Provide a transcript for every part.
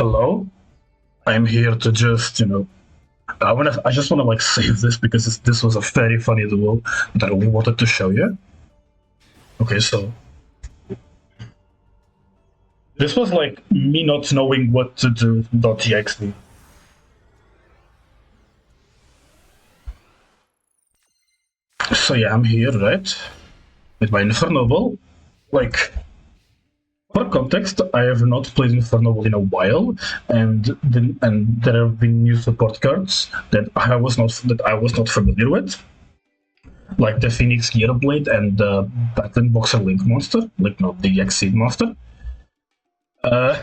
Hello, I'm here to just, I just want to like save this because this was a very funny duel that I really wanted to show you. Okay, so this was like me not knowing what to do. .txt. So yeah, I'm here, right, with my Infernoble. Like, for context, I have not played Infernoble in a while, and there have been new support cards that I was not familiar with, like the Phoenix Gearblade and the Baton Boxer Link monster, like not the Exceed monster. Uh,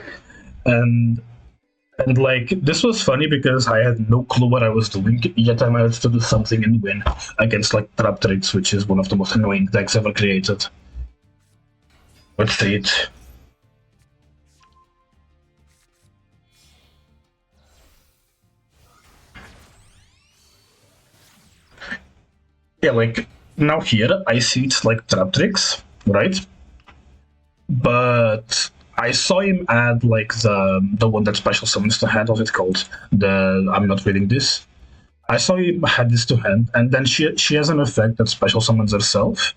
and like this was funny because I had no clue what I was doing, yet I managed to do something and win against like Traptrix, which is one of the most annoying decks ever created. Let's see it. Yeah, like now here I see it's like Traptrix, right? But I saw him add like the one that special summons to hand. What's it called? I'm not reading this. I saw him had this to hand, and then she has an effect that special summons herself,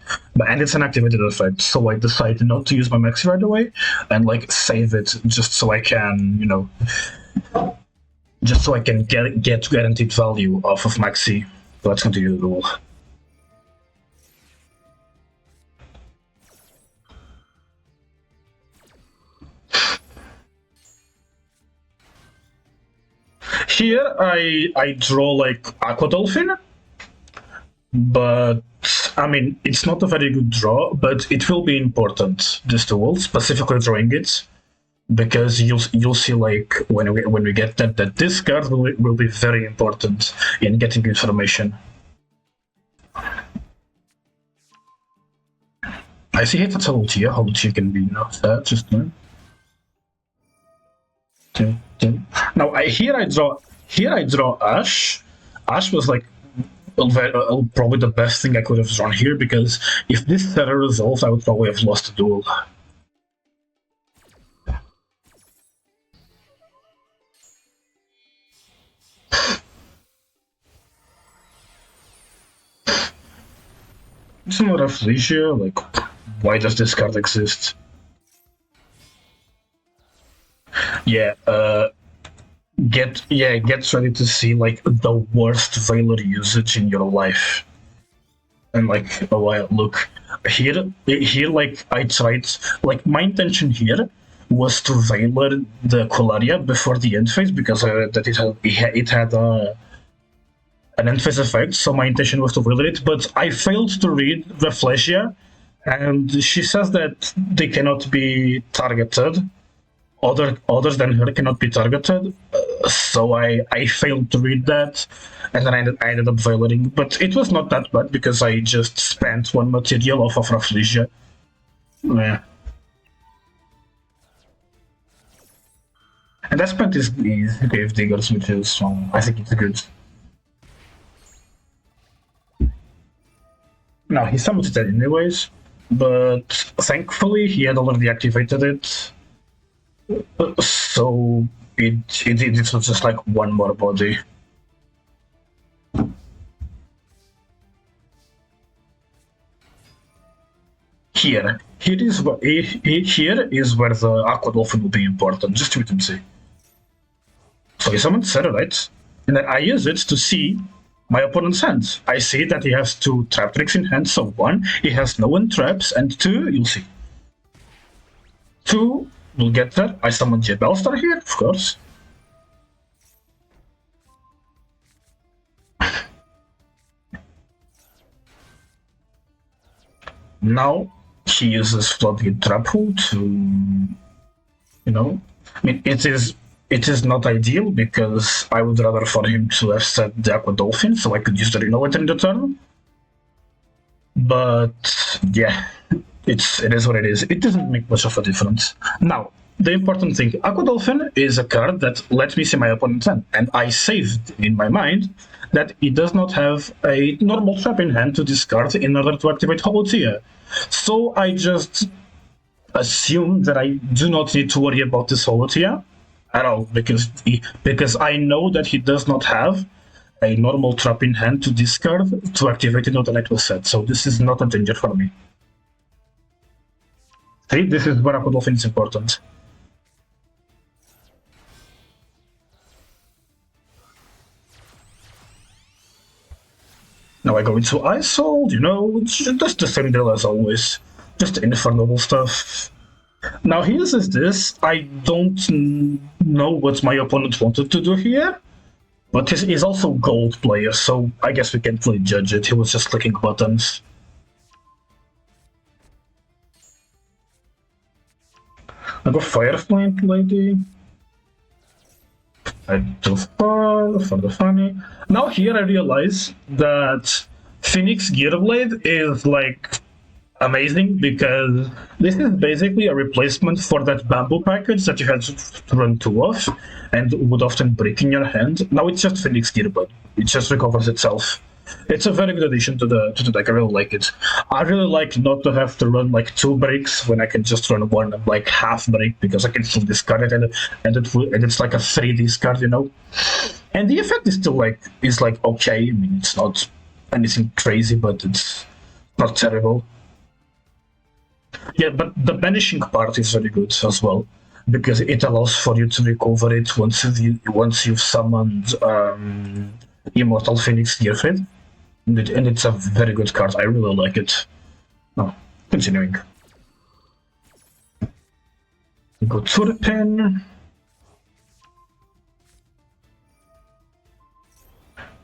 and it's an activated effect. So I decided not to use my maxi right away, and like save it just so I can, just so I can get guaranteed value off of maxi. So let's continue the rule. Here I draw like Aqua Dolphin, but I mean it's not a very good draw, but it will be important this duel, specifically drawing it, because you'll see like when we get that this card will be very important in getting information. I see it's a Halutia can be that just now. Now here I draw Ash. Ash was like probably the best thing I could have drawn here, because if this Terror resolved, I would probably have lost the duel. It's not Affligia, like why does this card exist? Yeah, get ready to see like the worst Veiler usage in your life. And like a while, look here like I tried, like my intention here was to Veiler the Colaria before the end phase, because that it had an end phase effect, so my intention was to Veiler it, but I failed to read Rafflesia, and she says that they cannot be targeted. Others than her cannot be targeted, so I failed to read that, and then I ended up violating. But it was not that bad because I just spent one material off of Rafflesia. Yeah. And I spent these Grave Diggers, which is I think it's good. Now he summoned it anyways, but thankfully he had already activated it. So it was just like one more body. Here is where the Aqua Dolphin will be important, just to see. So he summoned Cerorite, and then I use it to see my opponent's hand. I see that he has 2 Traptrix in hand, so 1, he has no one traps, and 2, you'll see. 2, we'll get there. I summoned Bellstar here, of course. Now he uses Floodgate Trap Hole to, I mean, it is not ideal because I would rather for him to have set the Aqua Dolphin so I could use the Renovator in the turn. But yeah, it is what it is. It doesn't make much of a difference. Now, the important thing, Aqua Dolphin is a card that lets me see my opponent's hand, and I saved in my mind that it does not have a normal trap in hand to discard in order to activate Holotia. So I just assume that I do not need to worry about this Holotia, at all because I know that he does not have a normal trap in hand to discard to activate it on the next set. So this is not a danger for me. See, this is where Apodolphin is important. Now I go into Isold, just the same deal as always. Just Infernoble stuff. Now he uses this. I don't know what my opponent wanted to do here, but he's also gold player, so I guess we can't really judge it. He was just clicking buttons. I go Fireflame Lady. I do for the funny. Now here I realize that Phoenix Gearblade is like amazing because this is basically a replacement for that bamboo package that you had to run two of and would often break in your hand. Now it's just Phoenix Gearblade. It just recovers itself. It's a very good addition to the deck. I really like it. I really like not to have to run like two breaks when I can just run one like half break because I can still discard it and it's like a 3 discard, And the effect is still like okay. I mean, it's not anything crazy, but it's not terrible. Yeah, but the banishing part is very good as well because it allows for you to recover it once you've summoned Immortal Phoenix Gearfried. And it's a very good card. I really like it. Oh, continuing. Go to the pen.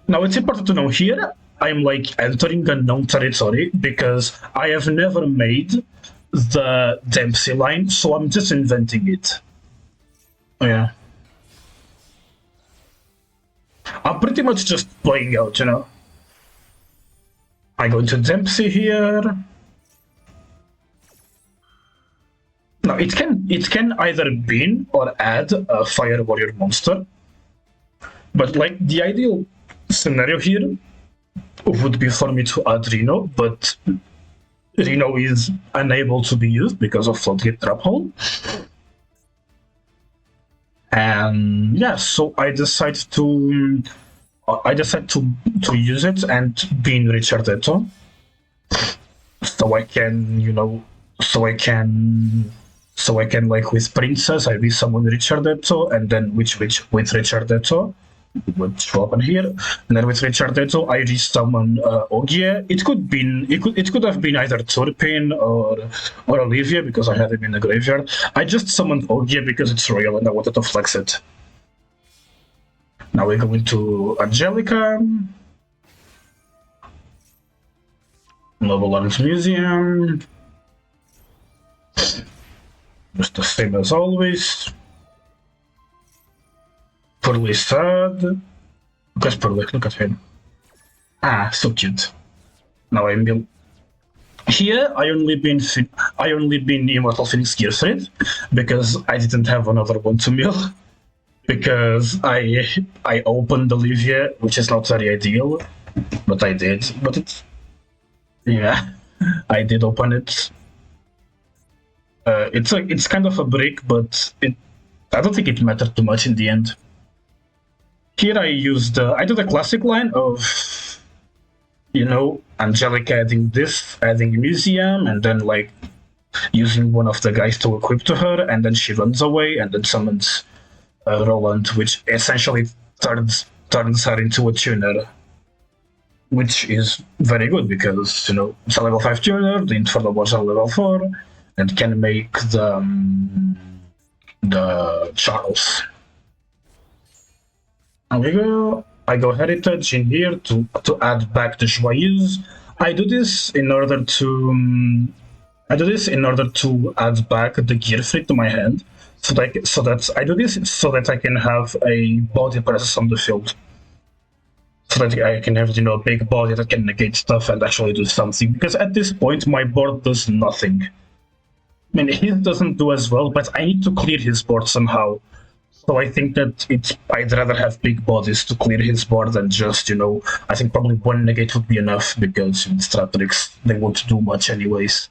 Now it's important to know here, I'm like entering unknown territory because I have never made the Dempsey line, so I'm just inventing it. Oh yeah. I'm pretty much just playing out, I go into Dempsey here. Now it can either bin or add a Fire Warrior monster, but like the ideal scenario here would be for me to add Reno, but Reno is unable to be used because of Floodgate Trap Hole. And yeah, so I decide to use it and bin Richardetto, so I can like with Princess I resummon Richardetto and then with Richardetto, which will happen here, and then with Richardetto I resummon Ogier. It could have been either Turpin or Olivia because I had him in the graveyard. I just summoned Ogier because it's royal and I wanted to flex it. Now we go into Angelica, Noble Arts Museum, just the same as always. Pearly sad. Look at Pearly, look at him. Ah, so cute. Now I'm here. I only been Immortal Phoenix Gearfried because I didn't have another one to mill. Because I opened Olivia, which is not very ideal, but I did. But I did open it. It's kind of a break, but I don't think it mattered too much in the end. Here I do the classic line of, Angelica adding Museum, and then like using one of the guys to equip to her, and then she runs away, and then summons Roland, which essentially turns her into a tuner, which is very good because it's a level 5 tuner. The Infernoble was a level 4, and can make the Charles. There we go. I go Heritage in here to add back the Joyeuse. I do this in order to add back the Gearfried to my hand. So that I can have a body presence on the field. So that I can have, a big body that can negate stuff and actually do something. Because at this point, my board does nothing. I mean, his doesn't do as well, but I need to clear his board somehow. So I think that I'd rather have big bodies to clear his board than just, I think probably one negate would be enough because in Traptrix, they won't do much anyways.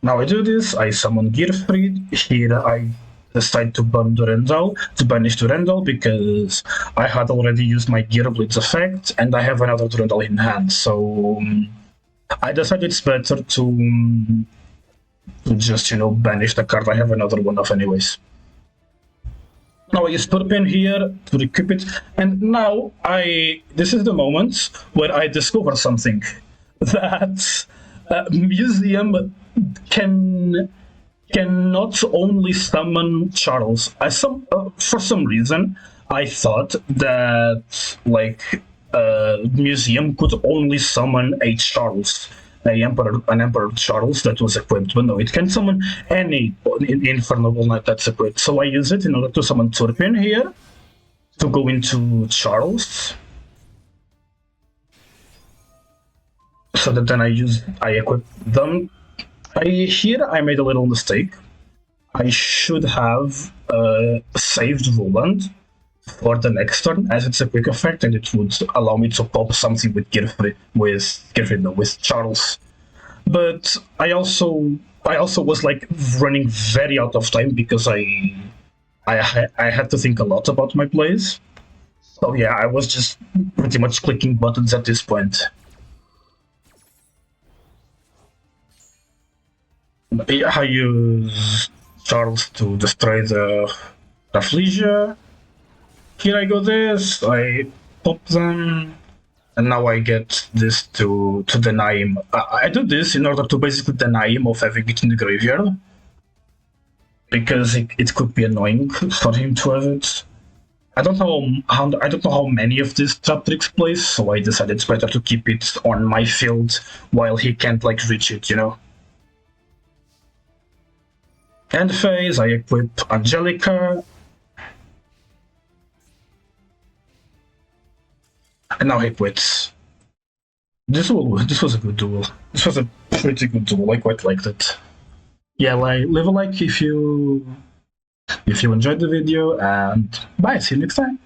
Now I do this, I summon Gearfried. Here I decide to burn Durandal, to banish Durandal, because I had already used my Gear Blitz effect, and I have another Durandal in hand, so I decided it's better to just, banish the card I have another one of anyways. Now I use Scorpion here to recoup it, and now this is the moment where I discover something, that Museum cannot only summon Charles. For some reason, I thought that Museum could only summon a Charles, an Emperor Charles that was equipped, but no, it can summon any Infernoble Knight that's equipped. So I use it in order to summon Turpin here to go into Charles. So that then I equip them. Here I made a little mistake. I should have saved Roland for the next turn, as it's a quick effect, and it would allow me to pop something with with Charles. But I also was running very out of time because I had to think a lot about my plays. So yeah, I was just pretty much clicking buttons at this point. I use Charles to destroy the Rafflesia. Here I go this, I pop them, and now I get this to deny him. I do this in order to basically deny him of having it in the graveyard, because it could be annoying for him to have it. I don't know how many of these Traptrix plays, so I decided it's better to keep it on my field while he can't reach it, End phase, I equip Angelica. And now he quits. This was a good duel. This was a pretty good duel. I quite liked it. Yeah, leave a like if you enjoyed the video, and bye. See you next time.